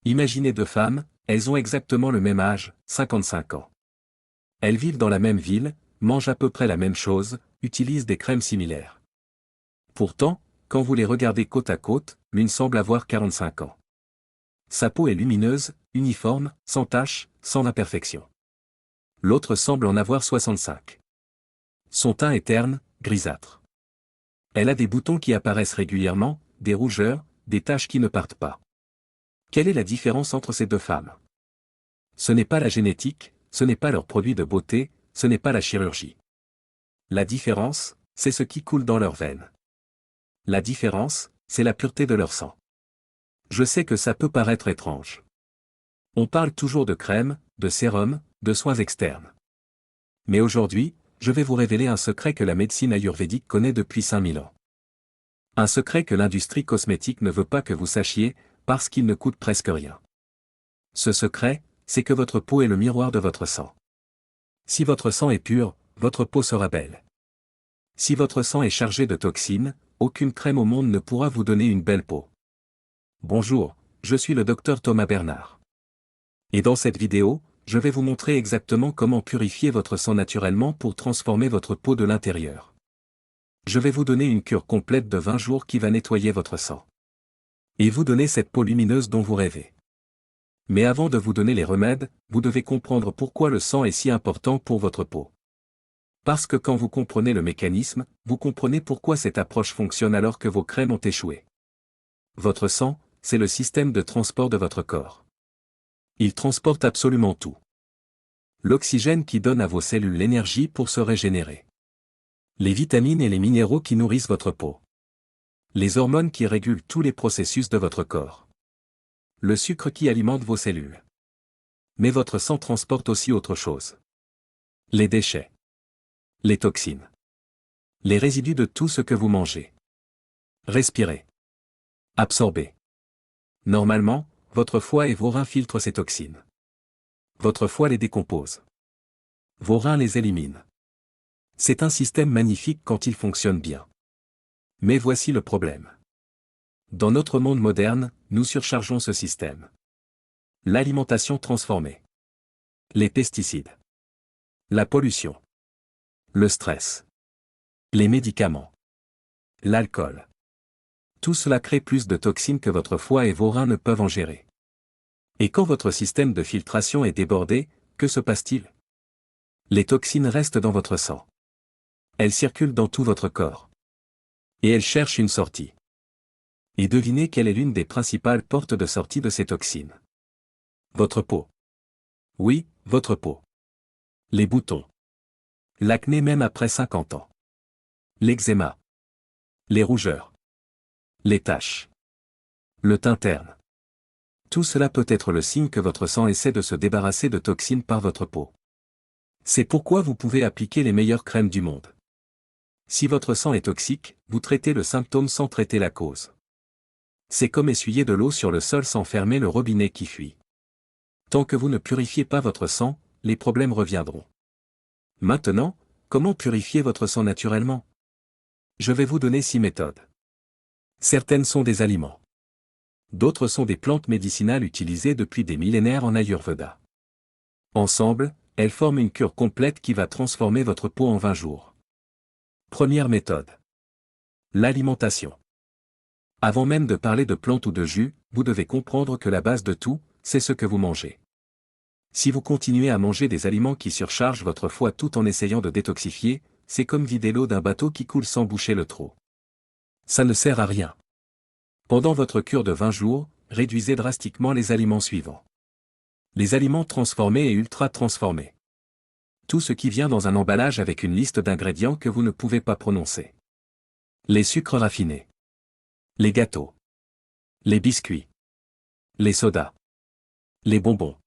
Imaginez deux femmes, elles ont exactement le même âge, 55 ans. Elles vivent dans la même ville, mangent à peu près la même chose, utilisent des crèmes similaires. Pourtant, quand vous les regardez côte à côte, l'une semble avoir 45 ans. Sa peau est lumineuse, uniforme, sans taches, sans imperfection. L'autre semble en avoir 65. Son teint est terne, grisâtre. Elle a des boutons qui apparaissent régulièrement, des rougeurs, des taches qui ne partent pas. Quelle est la différence entre ces deux femmes? Ce n'est pas la génétique, ce n'est pas leur produit de beauté, ce n'est pas la chirurgie. La différence, c'est ce qui coule dans leurs veines. La différence, c'est la pureté de leur sang. Je sais que ça peut paraître étrange. On parle toujours de crème, de sérum, de soins externes. Mais aujourd'hui, je vais vous révéler un secret que la médecine ayurvédique connaît depuis 5000 ans. Un secret que l'industrie cosmétique ne veut pas que vous sachiez, parce qu'il ne coûte presque rien. Ce secret, c'est que votre peau est le miroir de votre sang. Si votre sang est pur, votre peau sera belle. Si votre sang est chargé de toxines, aucune crème au monde ne pourra vous donner une belle peau. Bonjour, je suis le docteur Thomas Bernard. Et dans cette vidéo, je vais vous montrer exactement comment purifier votre sang naturellement pour transformer votre peau de l'intérieur. Je vais vous donner une cure complète de 20 jours qui va nettoyer votre sang. Et vous donner cette peau lumineuse dont vous rêvez. Mais avant de vous donner les remèdes, vous devez comprendre pourquoi le sang est si important pour votre peau. Parce que quand vous comprenez le mécanisme, vous comprenez pourquoi cette approche fonctionne alors que vos crèmes ont échoué. Votre sang, c'est le système de transport de votre corps. Il transporte absolument tout. L'oxygène qui donne à vos cellules l'énergie pour se régénérer. Les vitamines et les minéraux qui nourrissent votre peau. Les hormones qui régulent tous les processus de votre corps. Le sucre qui alimente vos cellules. Mais votre sang transporte aussi autre chose. Les déchets. Les toxines. Les résidus de tout ce que vous mangez. Respirez. Absorbez. Normalement, votre foie et vos reins filtrent ces toxines. Votre foie les décompose. Vos reins les éliminent. C'est un système magnifique quand il fonctionne bien. Mais voici le problème. Dans notre monde moderne, nous surchargeons ce système. L'alimentation transformée. Les pesticides. La pollution. Le stress. Les médicaments. L'alcool. Tout cela crée plus de toxines que votre foie et vos reins ne peuvent en gérer. Et quand votre système de filtration est débordé, que se passe-t-il? Les toxines restent dans votre sang. Elles circulent dans tout votre corps. Et elles cherchent une sortie. Et devinez quelle est l'une des principales portes de sortie de ces toxines? Votre peau. Oui, votre peau. Les boutons. L'acné même après 50 ans. L'eczéma. Les rougeurs. Les taches. Le teint terne. Tout cela peut être le signe que votre sang essaie de se débarrasser de toxines par votre peau. C'est pourquoi vous pouvez appliquer les meilleures crèmes du monde. Si votre sang est toxique, vous traitez le symptôme sans traiter la cause. C'est comme essuyer de l'eau sur le sol sans fermer le robinet qui fuit. Tant que vous ne purifiez pas votre sang, les problèmes reviendront. Maintenant, comment purifier votre sang naturellement? Je vais vous donner 6 méthodes. Certaines sont des aliments. D'autres sont des plantes médicinales utilisées depuis des millénaires en Ayurveda. Ensemble, elles forment une cure complète qui va transformer votre peau en 20 jours. Première méthode. L'alimentation. Avant même de parler de plantes ou de jus, vous devez comprendre que la base de tout, c'est ce que vous mangez. Si vous continuez à manger des aliments qui surchargent votre foie tout en essayant de détoxifier, c'est comme vider l'eau d'un bateau qui coule sans boucher le trou. Ça ne sert à rien. Pendant votre cure de 20 jours, réduisez drastiquement les aliments suivants. Les aliments transformés et ultra transformés. Tout ce qui vient dans un emballage avec une liste d'ingrédients que vous ne pouvez pas prononcer. Les sucres raffinés. Les gâteaux. Les biscuits. Les sodas. Les bonbons.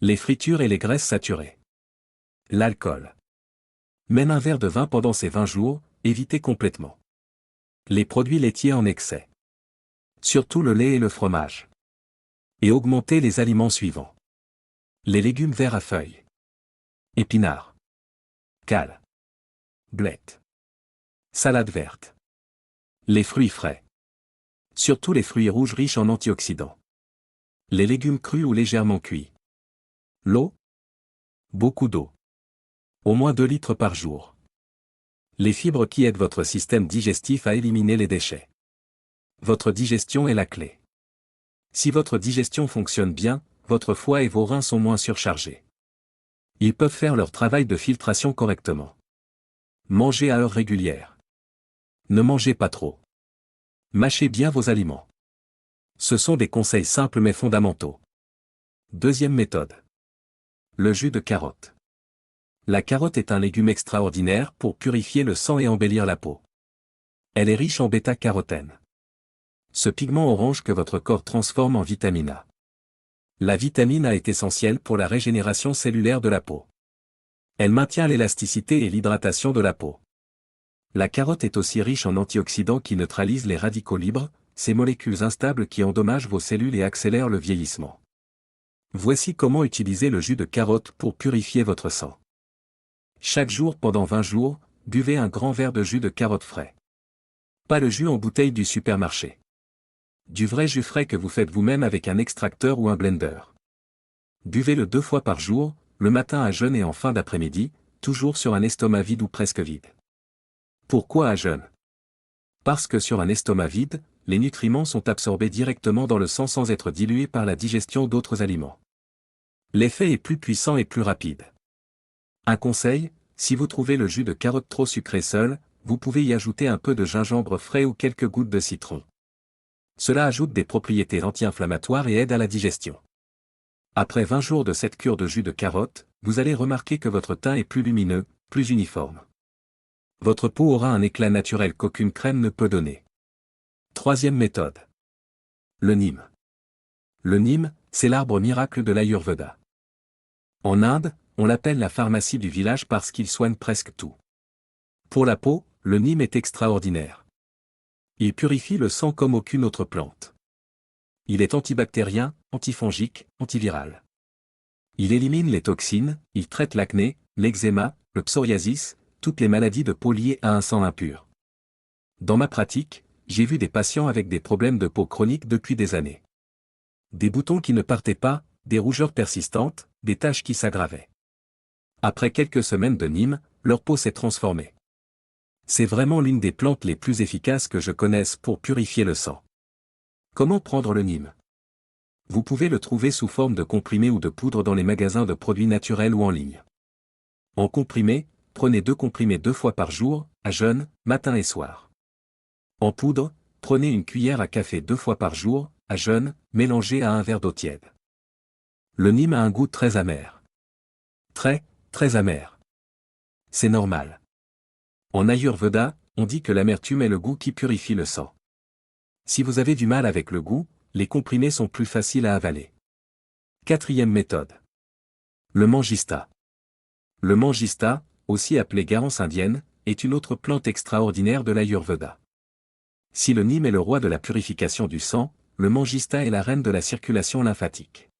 Les fritures et les graisses saturées. L'alcool. Même un verre de vin pendant ces 20 jours, évitez complètement. Les produits laitiers en excès. Surtout le lait et le fromage. Et augmentez les aliments suivants. Les légumes verts à feuilles. Épinards. Cales. Blettes. Salade verte. Les fruits frais. Surtout les fruits rouges riches en antioxydants. Les légumes crus ou légèrement cuits. L'eau. Beaucoup d'eau. Au moins 2 litres par jour. Les fibres qui aident votre système digestif à éliminer les déchets. Votre digestion est la clé. Si votre digestion fonctionne bien, votre foie et vos reins sont moins surchargés. Ils peuvent faire leur travail de filtration correctement. Mangez à heure régulière. Ne mangez pas trop. Mâchez bien vos aliments. Ce sont des conseils simples mais fondamentaux. Deuxième méthode. Le jus de carotte. La carotte est un légume extraordinaire pour purifier le sang et embellir la peau. Elle est riche en bêta-carotène. Ce pigment orange que votre corps transforme en vitamine A. La vitamine A est essentielle pour la régénération cellulaire de la peau. Elle maintient l'élasticité et l'hydratation de la peau. La carotte est aussi riche en antioxydants qui neutralisent les radicaux libres, ces molécules instables qui endommagent vos cellules et accélèrent le vieillissement. Voici comment utiliser le jus de carotte pour purifier votre sang. Chaque jour pendant 20 jours, buvez un grand verre de jus de carotte frais. Pas le jus en bouteille du supermarché. Du vrai jus frais que vous faites vous-même avec un extracteur ou un blender. Buvez-le 2 fois par jour, le matin à jeun et en fin d'après-midi, toujours sur un estomac vide ou presque vide. Pourquoi à jeun? Parce que sur un estomac vide, les nutriments sont absorbés directement dans le sang sans être dilués par la digestion d'autres aliments. L'effet est plus puissant et plus rapide. Un conseil, si vous trouvez le jus de carotte trop sucré seul, vous pouvez y ajouter un peu de gingembre frais ou quelques gouttes de citron. Cela ajoute des propriétés anti-inflammatoires et aide à la digestion. Après 20 jours de cette cure de jus de carotte, vous allez remarquer que votre teint est plus lumineux, plus uniforme. Votre peau aura un éclat naturel qu'aucune crème ne peut donner. Troisième méthode. Le Neem. Le Neem, c'est l'arbre miracle de l'Ayurveda. En Inde, on l'appelle la pharmacie du village parce qu'il soigne presque tout. Pour la peau, le Neem est extraordinaire. Il purifie le sang comme aucune autre plante. Il est antibactérien, antifongique, antiviral. Il élimine les toxines, il traite l'acné, l'eczéma, le psoriasis, toutes les maladies de peau liées à un sang impur. Dans ma pratique, j'ai vu des patients avec des problèmes de peau chroniques depuis des années. Des boutons qui ne partaient pas, des rougeurs persistantes, des taches qui s'aggravaient. Après quelques semaines de Neem, leur peau s'est transformée. C'est vraiment l'une des plantes les plus efficaces que je connaisse pour purifier le sang. Comment prendre le Neem? Vous pouvez le trouver sous forme de comprimé ou de poudre dans les magasins de produits naturels ou en ligne. En comprimé, prenez 2 comprimés 2 fois par jour, à jeun, matin et soir. En poudre, prenez une cuillère à café 2 fois par jour, à jeun, mélangé à un verre d'eau tiède. Le Neem a un goût très amer. Très amer. C'est normal. En Ayurveda, on dit que l'amertume est le goût qui purifie le sang. Si vous avez du mal avec le goût, les comprimés sont plus faciles à avaler. Quatrième méthode. Le Mangista. Le Mangista, aussi appelé garance indienne, est une autre plante extraordinaire de l'Ayurveda. Si le Neem est le roi de la purification du sang, le Mangista est la reine de la circulation lymphatique.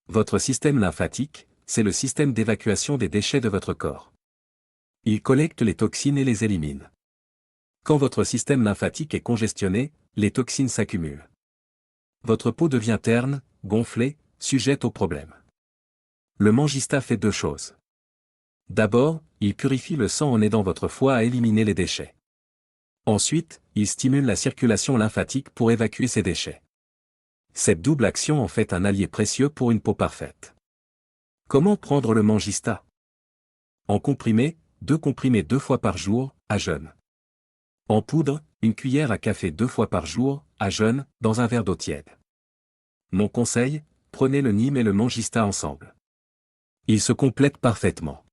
Votre système lymphatique, c'est le système d'évacuation des déchets de votre corps. Il collecte les toxines et les élimine. Quand votre système lymphatique est congestionné, les toxines s'accumulent. Votre peau devient terne, gonflée, sujette aux problèmes. Le Mangista fait 2 choses. D'abord, il purifie le sang en aidant votre foie à éliminer les déchets. Ensuite, il stimule la circulation lymphatique pour évacuer ces déchets. Cette double action en fait un allié précieux pour une peau parfaite. Comment prendre le Mangista? En comprimé, 2 comprimés 2 fois par jour, à jeun. En poudre, une cuillère à café 2 fois par jour, à jeun, dans un verre d'eau tiède. Mon conseil, prenez le Neem et le Mangista ensemble. Ils se complètent parfaitement.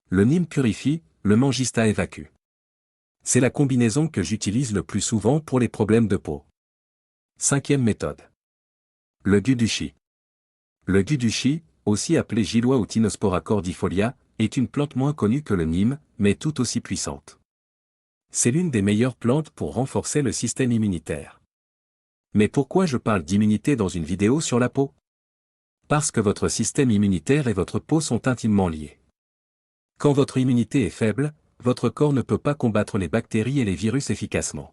Le Neem purifie, le Mangista évacue. C'est la combinaison que j'utilise le plus souvent pour les problèmes de peau. Cinquième méthode. Le Guduchi. Le Guduchi, aussi appelé Gilois ou Tinospora cordifolia, est une plante moins connue que le Neem, mais tout aussi puissante. C'est l'une des meilleures plantes pour renforcer le système immunitaire. Mais pourquoi je parle d'immunité dans une vidéo sur la peau? Parce que votre système immunitaire et votre peau sont intimement liés. Quand votre immunité est faible, votre corps ne peut pas combattre les bactéries et les virus efficacement.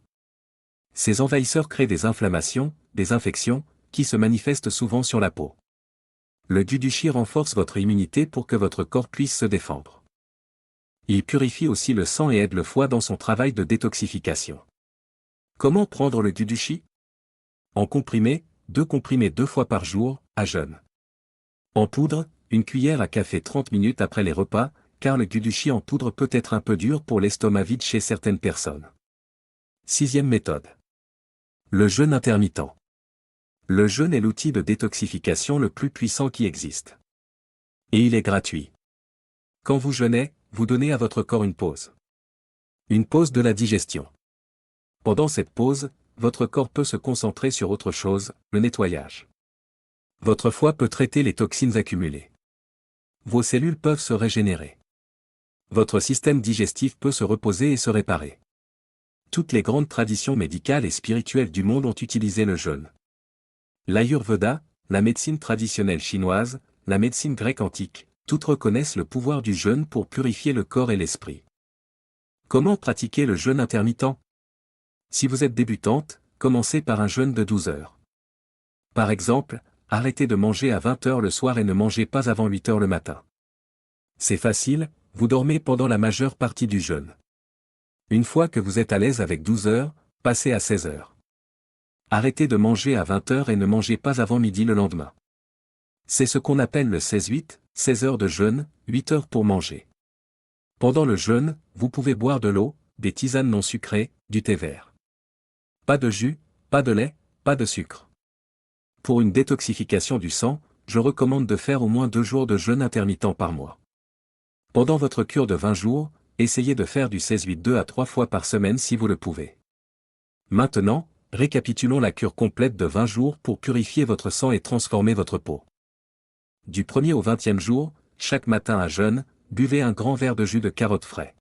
Ces envahisseurs créent des inflammations, des infections, qui se manifeste souvent sur la peau. Le Dudushi renforce votre immunité pour que votre corps puisse se défendre. Il purifie aussi le sang et aide le foie dans son travail de détoxification. Comment prendre le Dudushi? En comprimé, 2 comprimés 2 fois par jour, à jeûne. En poudre, 1 cuillère à café 30 minutes après les repas, car le Dudushi en poudre peut être un peu dur pour l'estomac vide chez certaines personnes. 6e méthode. Le jeûne intermittent. Le jeûne est l'outil de détoxification le plus puissant qui existe. Et il est gratuit. Quand vous jeûnez, vous donnez à votre corps une pause. Une pause de la digestion. Pendant cette pause, votre corps peut se concentrer sur autre chose, le nettoyage. Votre foie peut traiter les toxines accumulées. Vos cellules peuvent se régénérer. Votre système digestif peut se reposer et se réparer. Toutes les grandes traditions médicales et spirituelles du monde ont utilisé le jeûne. L'Ayurveda, la médecine traditionnelle chinoise, la médecine grecque antique, toutes reconnaissent le pouvoir du jeûne pour purifier le corps et l'esprit. Comment pratiquer le jeûne intermittent? Si vous êtes débutante, commencez par un jeûne de 12 heures. Par exemple, arrêtez de manger à 20 heures le soir et ne mangez pas avant 8 heures le matin. C'est facile, vous dormez pendant la majeure partie du jeûne. Une fois que vous êtes à l'aise avec 12 heures, passez à 16 heures. Arrêtez de manger à 20 heures et ne mangez pas avant midi le lendemain. C'est ce qu'on appelle le 16-8, 16 heures de jeûne, 8 heures pour manger. Pendant le jeûne, vous pouvez boire de l'eau, des tisanes non sucrées, du thé vert. Pas de jus, pas de lait, pas de sucre. Pour une détoxification du sang, je recommande de faire au moins 2 jours de jeûne intermittent par mois. Pendant votre cure de 20 jours, essayez de faire du 16-8 2 à 3 fois par semaine si vous le pouvez. Maintenant, récapitulons la cure complète de 20 jours pour purifier votre sang et transformer votre peau. Du 1er au 20e jour, chaque matin à jeûne, buvez un grand verre de jus de carotte frais.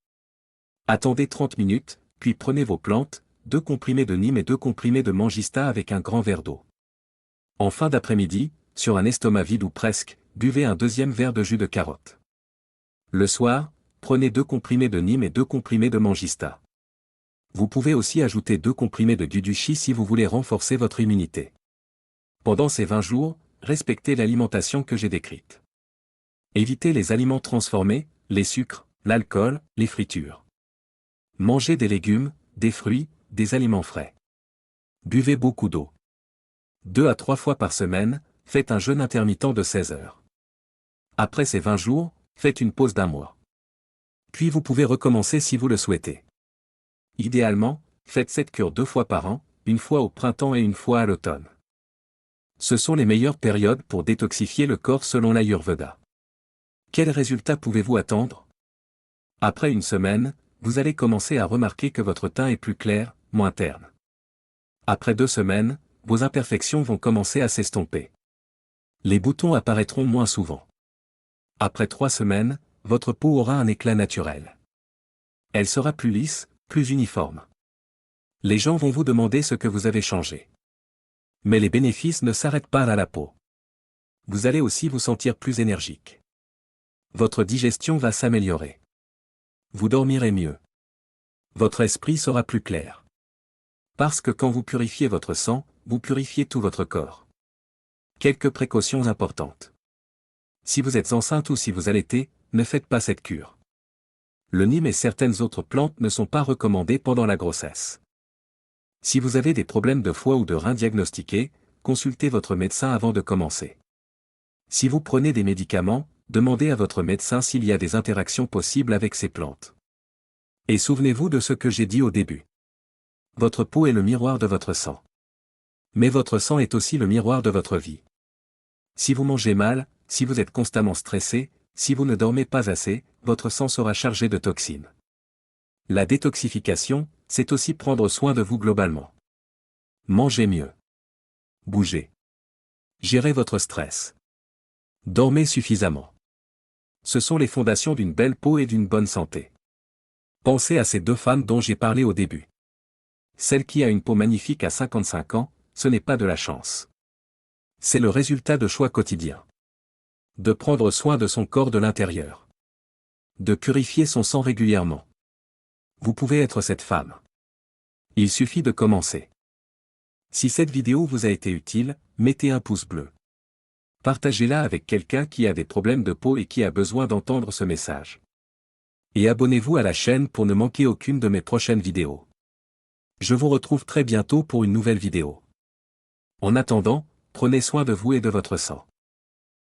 Attendez 30 minutes, puis prenez vos plantes, 2 comprimés de Nîmes et 2 comprimés de Mangista avec un grand verre d'eau. En fin d'après-midi, sur un estomac vide ou presque, buvez un 2e verre de jus de carotte. Le soir, prenez 2 comprimés de Nîmes et 2 comprimés de Mangista. Vous pouvez aussi ajouter 2 comprimés de Dudushi si vous voulez renforcer votre immunité. Pendant ces 20 jours, respectez l'alimentation que j'ai décrite. Évitez les aliments transformés, les sucres, l'alcool, les fritures. Mangez des légumes, des fruits, des aliments frais. Buvez beaucoup d'eau. 2 à 3 fois par semaine, faites un jeûne intermittent de 16 heures. Après ces 20 jours, faites une pause d'1 mois. Puis vous pouvez recommencer si vous le souhaitez. Idéalement, faites cette cure 2 fois par an, une fois au printemps et une fois à l'automne. Ce sont les meilleures périodes pour détoxifier le corps selon l'Ayurveda. Quels résultats pouvez-vous attendre? Après une semaine, vous allez commencer à remarquer que votre teint est plus clair, moins terne. Après 2 semaines, vos imperfections vont commencer à s'estomper. Les boutons apparaîtront moins souvent. Après 3 semaines, votre peau aura un éclat naturel. Elle sera plus lisse, plus uniforme. Les gens vont vous demander ce que vous avez changé. Mais les bénéfices ne s'arrêtent pas à la peau. Vous allez aussi vous sentir plus énergique. Votre digestion va s'améliorer. Vous dormirez mieux. Votre esprit sera plus clair. Parce que quand vous purifiez votre sang, vous purifiez tout votre corps. Quelques précautions importantes. Si vous êtes enceinte ou si vous allaitez, ne faites pas cette cure. Le Nîmes et certaines autres plantes ne sont pas recommandées pendant la grossesse. Si vous avez des problèmes de foie ou de rein diagnostiqués, consultez votre médecin avant de commencer. Si vous prenez des médicaments, demandez à votre médecin s'il y a des interactions possibles avec ces plantes. Et souvenez-vous de ce que j'ai dit au début. Votre peau est le miroir de votre sang. Mais votre sang est aussi le miroir de votre vie. Si vous mangez mal, si vous êtes constamment stressé, si vous ne dormez pas assez, votre sang sera chargé de toxines. La détoxification, c'est aussi prendre soin de vous globalement. Mangez mieux. Bougez. Gérez votre stress. Dormez suffisamment. Ce sont les fondations d'une belle peau et d'une bonne santé. Pensez à ces 2 femmes dont j'ai parlé au début. Celle qui a une peau magnifique à 55 ans, ce n'est pas de la chance. C'est le résultat de choix quotidiens. De prendre soin de son corps de l'intérieur. De purifier son sang régulièrement. Vous pouvez être cette femme. Il suffit de commencer. Si cette vidéo vous a été utile, mettez un pouce bleu. Partagez-la avec quelqu'un qui a des problèmes de peau et qui a besoin d'entendre ce message. Et abonnez-vous à la chaîne pour ne manquer aucune de mes prochaines vidéos. Je vous retrouve très bientôt pour une nouvelle vidéo. En attendant, prenez soin de vous et de votre sang.